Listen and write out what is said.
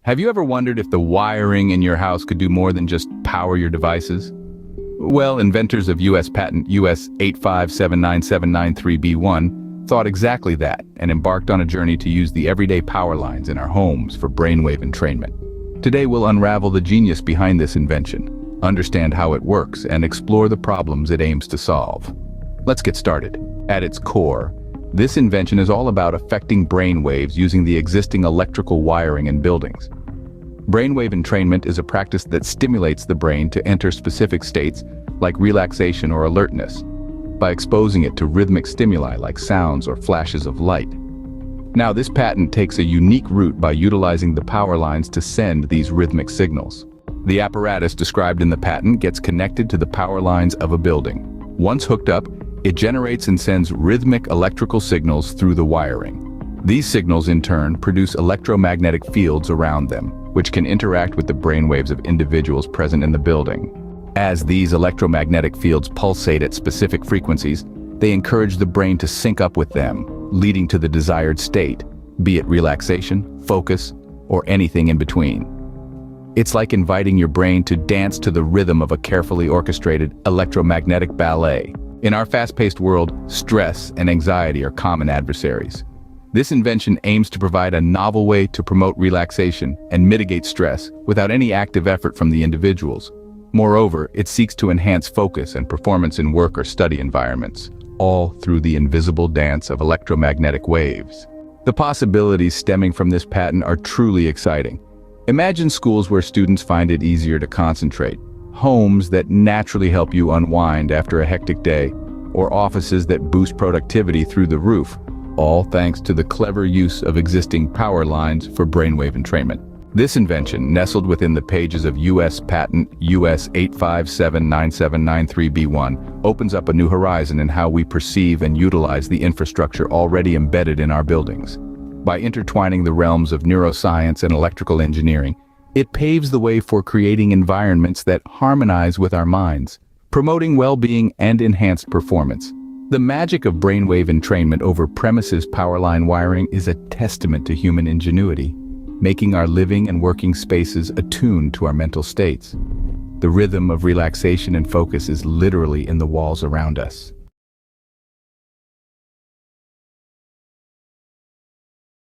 Have you ever wondered if the wiring in your house could do more than just power your devices? Well, inventors of US Patent US8579793B1 thought exactly that and embarked on a journey to use the everyday power lines in our homes for brainwave entrainment. Today we'll unravel the genius behind this invention, understand how it works, and explore the problems it aims to solve. Let's get started. At its core, this invention is all about affecting brainwaves using the existing electrical wiring in buildings. Brainwave entrainment is a practice that stimulates the brain to enter specific states like relaxation or alertness by exposing it to rhythmic stimuli like sounds or flashes of light. Now, this patent takes a unique route by utilizing the power lines to send these rhythmic signals. The apparatus described in the patent gets connected to the power lines of a building. Once hooked up, it generates and sends rhythmic electrical signals through the wiring. These signals, in turn, produce electromagnetic fields around them, which can interact with the brainwaves of individuals present in the building. As these electromagnetic fields pulsate at specific frequencies, they encourage the brain to sync up with them, leading to the desired state, be it relaxation, focus, or anything in between. It's like inviting your brain to dance to the rhythm of a carefully orchestrated electromagnetic ballet. In our fast-paced world, stress and anxiety are common adversaries. This invention aims to provide a novel way to promote relaxation and mitigate stress without any active effort from the individuals. Moreover, it seeks to enhance focus and performance in work or study environments, all through the invisible dance of electromagnetic waves. The possibilities stemming from this patent are truly exciting. Imagine schools where students find it easier to concentrate, homes that naturally help you unwind after a hectic day, or offices that boost productivity through the roof, all thanks to the clever use of existing power lines for brainwave entrainment. This invention, nestled within the pages of US Patent US8579793B1, opens up a new horizon in how we perceive and utilize the infrastructure already embedded in our buildings. By intertwining the realms of neuroscience and electrical engineering, it paves the way for creating environments that harmonize with our minds, promoting well-being and enhanced performance. The magic of brainwave entrainment over premises powerline wiring is a testament to human ingenuity, making our living and working spaces attuned to our mental states. The rhythm of relaxation and focus is literally in the walls around us.